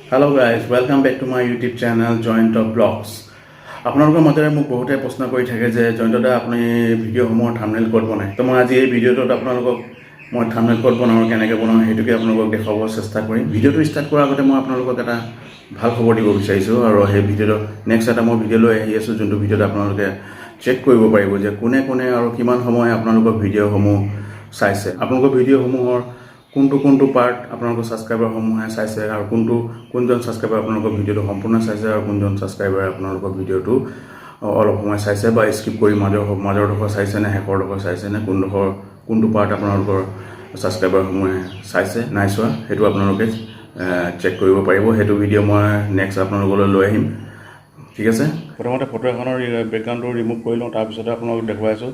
Hello guys, welcome back to my YouTube channel Joint of Vlogs. আপোনালোকৰ মতেৰে মোক বহুতে প্ৰশ্ন কৰি থাকে যে জয়ন্তদা আপুনি ভিডিঅ'সমূহৰ থাম্বনেইল ক'ত বনায়। তো মই আজি এই ভিডিঅ'টোত আপোনালোকক মই থাম্বনেইল ক'ত বনাওঁ কেনেকৈ বনাওঁ সেইটোকে আপোনালোকক দেখাব চেষ্টা কৰিম। ভিডিঅ'টো ষ্টাৰ্ট কৰাৰ আগতে মই আপোনালোকক এটা ভাল খবৰ দিব বিচাৰিছোঁ আৰু সেই ভিডিঅ'টো নেক্সট এটা মই ভিডিঅ' লৈ আহি আছোঁ যোনটো ভিডিঅ'ত আপোনালোকে চেক কৰিব পাৰিব যে কোনে কোনে আৰু কিমান সময় আপোনালোকৰ ভিডিঅ'সমূহ চাইছে। আপোনালোকৰ ভিডিঅ'সমূহৰ কোনটো পাৰ্ট আপোনালোকৰ ছাবস্ক্ৰাইবাৰসমূহে চাইছে আৰু কোনজন ছাবস্ক্ৰাইবাৰ আপোনালোকৰ ভিডিঅ'টো সম্পূৰ্ণ চাইছে আৰু কোনজন ছাবস্ক্ৰাইবাৰে আপোনালোকৰ ভিডিঅ'টো অলপ সময় চাইছে বা স্কিপ কৰি মাজৰডোখৰ চাইছে নে শেষৰডোখৰ চাইছে নে কোনটো পাৰ্ট আপোনালোকৰ ছাবস্ক্ৰাইবাৰসমূহে চাইছে নাই চোৱা সেইটো আপোনালোকে চেক কৰিব পাৰিব। সেইটো ভিডিঅ' মই নেক্সট আপোনালোকলৈ লৈ আহিম, ঠিক আছে। প্ৰথমতে ফটো এখনৰ বেকগ্ৰাউণ্ডটো ৰিমুভ কৰি লওঁ, তাৰপিছতে আপোনালোকক দেখুৱাইছোঁ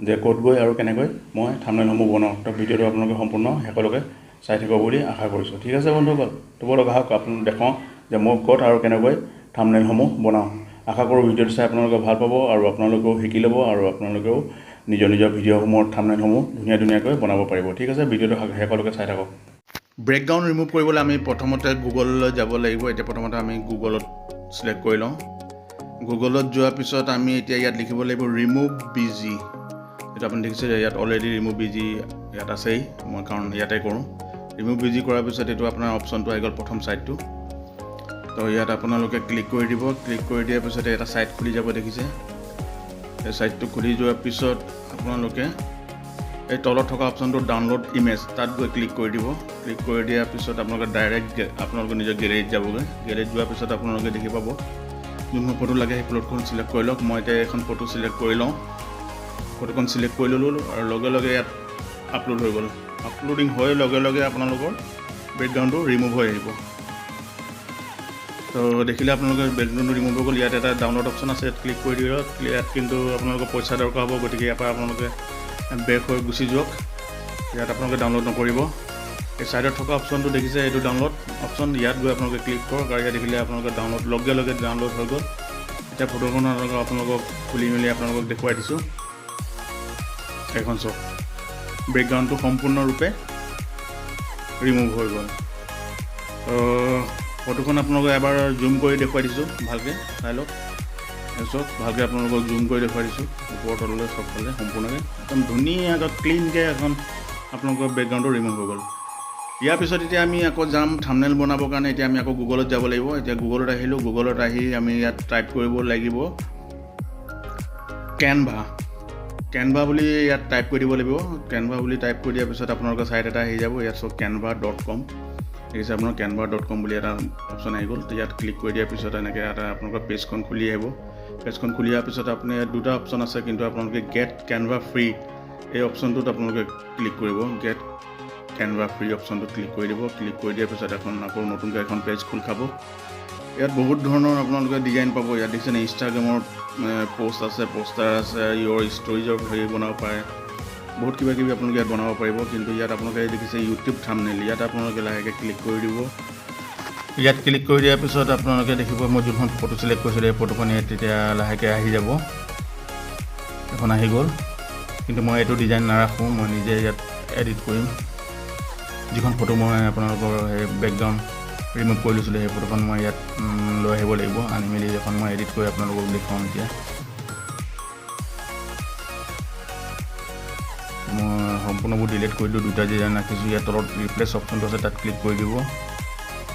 যে ক'ত গৈ আৰু কেনেকৈ মই থাম্বনেইলসমূহ বনাওঁ। তো ভিডিঅ'টো আপোনালোকে সম্পূৰ্ণ শেষলৈকে চাই থাকিব বুলি আশা কৰিছোঁ, ঠিক আছে বন্ধুসকল। তো বলক আহক আপোনালোক দেখাওঁ যে মই ক'ত আৰু কেনেকৈ থাম্বনেইলসমূহ বনাওঁ। আশা কৰোঁ ভিডিঅ'টো চাই আপোনালোকে ভাল পাব আৰু আপোনালোকেও শিকি ল'ব আৰু আপোনালোকেও নিজৰ ভিডিঅ'সমূহৰ থাম্বনেইলসমূহ ধুনীয়াকৈ বনাব পাৰিব, ঠিক আছে। ভিডিঅ'টো শেষলৈকে চাই থাকক। বেকগ্ৰাউণ্ড ৰিমুভ কৰিবলৈ আমি প্ৰথমতে গুগললৈ যাব লাগিব। এতিয়া প্ৰথমতে আমি গুগলত ছিলেক্ট কৰি লওঁ। গুগলত যোৱাৰ পিছত আমি এতিয়া ইয়াত লিখিব লাগিব ৰিমুভ বিজি। এইটো আপুনি দেখিছে ইয়াত অলৰেডি ৰিমুভ বিজি ইয়াত আছেই, মই কাৰণ ইয়াতে কৰোঁ। ৰিমুভ বিজি কৰাৰ পিছত এইটো আপোনাৰ অপশ্যনটো আহি গ'ল প্ৰথম ছাইডটো। তো ইয়াত আপোনালোকে ক্লিক কৰি দিব। ক্লিক কৰি দিয়াৰ পিছতে এটা ছাইট খুলি যাব, দেখিছে। এই ছাইটটো খুলি যোৱাৰ পিছত আপোনালোকে এই তলত থকা অপশ্যনটো ডাউনলোড ইমেজ তাত গৈ ক্লিক কৰি দিব। ক্লিক কৰি দিয়াৰ পিছত আপোনালোকে ডাইৰেক্ট আপোনালোকে নিজৰ গেলেৰীত যাবগৈ। গেলেৰীত যোৱাৰ পিছত আপোনালোকে দেখি পাব যোনখন ফটো লাগে সেই ফটোখন ছিলেক্ট কৰি লওক। মই এতিয়া এখন ফটো ছিলেক্ট কৰি লওঁ। ফটোখন ছিলেক্ট কৰি ল'লোঁ আৰু লগে লগে ইয়াত আপলোড হৈ গ'ল। আপলোডিং হৈ লগে লগে আপোনালোকৰ বেকগ্ৰাউণ্ডটো ৰিমুভ হৈ আহিব। তো দেখিলে আপোনালোকে বেকগ্ৰাউণ্ডটো ৰিমুভ হৈ গ'ল। ইয়াত এটা ডাউনলোড অপশ্যন আছে, ইয়াত ক্লিক কৰি দিয়ক। ইয়াত কিন্তু আপোনালোকৰ পইচা দৰকাৰ হ'ব, গতিকে ইয়াৰ পৰা আপোনালোকে বেক হৈ গুচি যাওক। ইয়াত আপোনালোকে ডাউনলোড নকৰিব। এই ছাইডত থকা অপশ্যনটো দেখিছে, এইটো ডাউনলোড অপশ্যন। ইয়াত গৈ আপোনালোকে ক্লিক কৰক আৰু ইয়াত দেখিলে আপোনালোকে ডাউনলোড লগে লগে ডাউনলোড হৈ গ'ল। এতিয়া ফটোখন আপোনালোকক খুলি মেলি আপোনালোকক দেখুৱাই দিছোঁ। এখন চাওক, বেকগ্ৰাউণ্ডটো সম্পূৰ্ণৰূপে ৰিমুভ হৈ গ'ল। ফটোখন আপোনালোকক এবাৰ জুম কৰি দেখুৱাই দিছোঁ, ভালকৈ চাই লওক। চাওক, ভালকৈ আপোনালোকক জুম কৰি দেখুৱাই দিছোঁ ওপৰ তললৈ চবফালে সম্পূৰ্ণকৈ একদম ধুনীয়াকৈ ক্লিনকৈ এখন আপোনালোকৰ বেকগ্ৰাউণ্ডটো ৰিমুভ হৈ গ'ল। ইয়াৰ পিছত এতিয়া আমি আকৌ যাম থাম্বনেইল বনাবৰ কাৰণে। এতিয়া আমি আকৌ গুগলত যাব লাগিব। এতিয়া গুগলত আহিলোঁ। গুগলত আহি আমি ইয়াত টাইপ কৰিব লাগিব কেনভা বুলি ইয়াত টাইপ কৰি দিব লাগিব। কেনভা বুলি টাইপ কৰি দিয়াৰ পিছত আপোনালোকৰ ছাইট এটা আহি যাব। ইয়াত চব canva.com দেখিছে, আপোনাৰ canva.com বুলি এটা অপশ্যন আহি গ'ল। ইয়াত ক্লিক কৰি দিয়াৰ পিছত এনেকৈ এটা আপোনালোকৰ পেজখন খুলি আহিব। পেজখন খুলি অহাৰ পিছত আপুনি ইয়াত দুটা অপশ্যন আছে, কিন্তু আপোনালোকে গেট কেনভা ফ্ৰী এই অপশ্যনটোত আপোনালোকে ক্লিক কৰিব। গেট কেনভা ফ্ৰী অপশ্যনটোত ক্লিক কৰি দিব। ক্লিক কৰি দিয়াৰ পিছত আকৌ নতুনকৈ এখন পেজ খোল খাব। ইয়াত বহুত ধৰণৰ আপোনালোকে ডিজাইন পাব। ইয়াত দেখিছেনে ইনষ্টাগ্ৰামৰ পোষ্ট আছে, পোষ্টাৰ আছে, ইয়ৰ ষ্টৰিজৰ হেৰি বনাব পাৰে, বহুত কিবা কিবি আপোনালোকে ইয়াত বনাব পাৰিব। কিন্তু ইয়াত আপোনালোকে দেখিছে ইউটিউব থাম্বনেইল, ইয়াত আপোনালোকে লাহেকৈ ক্লিক কৰি দিব। ইয়াত ক্লিক কৰি দিয়াৰ পিছত আপোনালোকে দেখিব মই যোনখন ফটো ছিলেক্ট কৰিছিলোঁ এই ফটোখন ইয়াত তেতিয়া লাহেকৈ আহি যাব। এখন আহি গ'ল, কিন্তু মই এইটো ডিজাইন নাৰাখোঁ, মই নিজে ইয়াত এডিট কৰিম। যিখন ফটো মই আপোনালোকৰ সেই বেকগ্ৰাউণ্ড ৰিমুভ কৰি লৈছিলোঁ সেই ফটোখন মই ইয়াত লৈ আহিব লাগিব। আনি মেলি এখন মই এডিট কৰি আপোনালোকক দেখুৱাম। এতিয়া মই সম্পূৰ্ণবোৰ ডিলিট কৰি দিলোঁ, দুটা ডিজাইন ৰাখিছোঁ। ইয়াত তলত ৰিপ্লেচ অপশ্যনটো আছে, তাত ক্লিক কৰি দিব।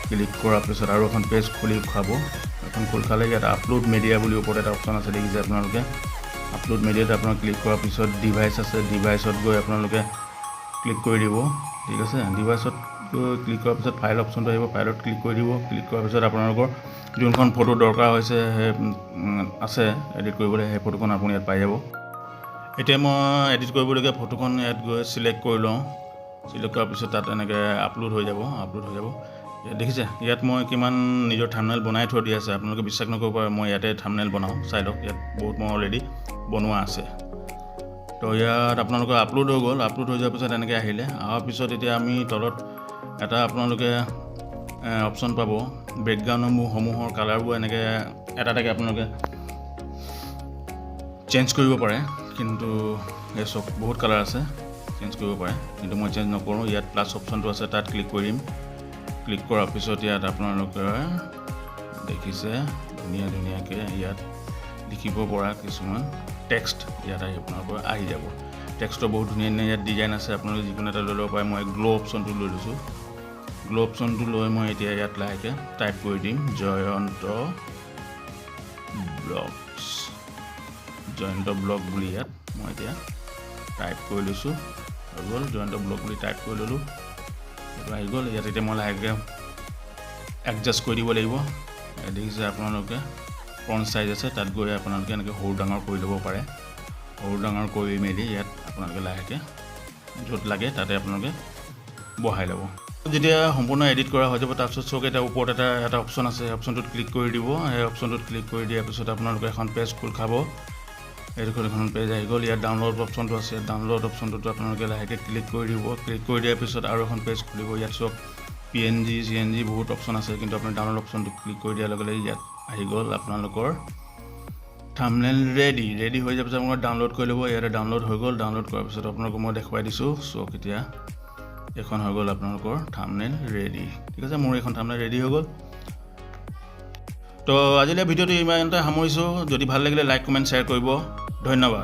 ক্লিক কৰাৰ পিছত আৰু এখন পেজ খুলি খাব। এখন খোল খালে ইয়াত আপলোড মিডিয়া বুলি ওপৰত এটা অপশ্যন আছে, দেখিছে আপোনালোকে। আপলোড মিডিয়াত আপোনাক ক্লিক কৰাৰ পিছত ডিভাইচ আছে, ডিভাইচত গৈ আপোনালোকে ক্লিক কৰি দিব, ঠিক আছে। ডিভাইচত গৈ ক্লিক কৰাৰ পিছত ফাইল অপশ্যনটো আহিব, ফাইলত ক্লিক কৰি দিব। ক্লিক কৰাৰ পিছত আপোনালোকৰ যোনখন ফটো দৰকাৰ হৈছে সেই আছে এডিট কৰিবলৈ, সেই ফটোখন আপুনি ইয়াত পাই যাব। এতিয়া মই এডিট কৰিবলগীয়া ফটোখন ইয়াত গৈ ছিলেক্ট কৰি লওঁ। ছিলেক্ট কৰাৰ পিছত তাত এনেকৈ আপলোড হৈ যাব। ইয়াত দেখিছে, ইয়াত মই কিমান নিজৰ থাম্বনেইল বনাই থৈ দি আছে। আপোনালোকে বিশ্বাস নকৰিব পাৰে, মই ইয়াতে থাম্বনেইল বনাওঁ, চাই লওক। ইয়াত বহুত মই অলৰেডি বনোৱা আছে। তো ইয়াত আপোনালোকৰ আপলোড হৈ গ'ল। আপলোড হৈ যোৱাৰ পিছত এনেকৈ আহিলে। অহাৰ পিছত এতিয়া আমি তলত এটা আপোনালোকে অপশ্যন পাব, বেকগ্ৰাউণ্ডসমূহৰ কালাৰবোৰ এনেকৈ এটা এটাকৈ আপোনালোকে চেঞ্জ কৰিব পাৰে। কিন্তু এই চব বহুত কালাৰ আছে, চেঞ্জ কৰিব পাৰে, কিন্তু মই চেঞ্জ নকৰোঁ। ইয়াত প্লাছ অপশ্যনটো আছে, তাত ক্লিক কৰি দিম। ক্লিক কৰাৰ পিছত ইয়াত আপোনালোকে দেখিছে ধুনীয়াকৈ ইয়াত লিখিব পৰা কিছুমান টেক্সট ইয়াত আপোনালোকৰ আহি যাব। টেক্সটৰ বহুত ধুনীয়া ইয়াত ডিজাইন আছে, আপোনালোকে যিকোনো এটা লৈ ল'ব পাৰে। মই গ্লো অপশ্যনটো লৈ লৈছোঁ। গ্লো অপশ্যনটো লৈ মই এতিয়া ইয়াত লাহেকৈ টাইপ কৰি দিম জয়ন্ত ব্লগ বুলি ইয়াত মই এতিয়া টাইপ কৰি লৈছোঁ। হৈ গ'ল, জয়ন্ত ব্লগ বুলি টাইপ কৰি ল'লোঁ। এইটো আহি গ'ল। ইয়াত এতিয়া মই লাহেকৈ এডজাষ্ট কৰি দিব লাগিব। দেখিছে আপোনালোকে ফ্ৰণ্ট চাইজ আছে, তাত গৈ আপোনালোকে এনেকৈ সৰু ডাঙৰ কৰি ল'ব পাৰে। সৰু ডাঙৰ কৰি মেলি ইয়াত আপোনালোকে লাহেকৈ য'ত লাগে তাতে আপোনালোকে বহাই ল'ব। যেতিয়া সম্পূৰ্ণ এডিট কৰা হৈ যাব তাৰপিছত চাওক এতিয়া ওপৰত এটা অপশ্যন আছে, সেই অপশ্যনটোত ক্লিক কৰি দিব। সেই অপশ্যনটোত ক্লিক কৰি দিয়াৰ পিছত আপোনালোকে এখন পেজ খোল খাব। এইডোখৰ এখন পেজ আহি গ'ল। ইয়াত ডাউনলোড অপশ্যনটো আছে, ডাউনলোড অপশ্যনটোত আপোনালোকে লাহেকৈ ক্লিক কৰি দিব। ক্লিক কৰি দিয়াৰ পিছত আৰু এখন পেজ খুলিব। ইয়াত চাওক PNG CNG বহুত অপশ্যন আছে, কিন্তু আপুনি ডাউনলোড অপশ্যনটো ক্লিক কৰি দিয়াৰ লগে লগে ইয়াত আহি গ'ল আপোনালোকৰ থাম্বনেইল ৰেডি হৈ যোৱাৰ পিছত আপোনালোকে ডাউনলোড কৰি ল'ব। ইয়াতে ডাউনলোড হৈ গ'ল। ডাউনলোড কৰাৰ পিছত আপোনালোকক মই দেখুৱাই দিছোঁ। চাওক এতিয়া এখন হৈ গ'ল আপোনালোকৰ থাম্বনেইল ৰেডি। ঠিক আছে, মোৰ এখন থাম্বনেইল ৰেডি হৈ গ'ল। তো আজিলৈ ভিডিঅ'টো ইমানতে সামৰিছোঁ। যদি ভাল লাগিলে লাইক কমেণ্ট শ্বেয়াৰ কৰিব। ধন্যবাদ।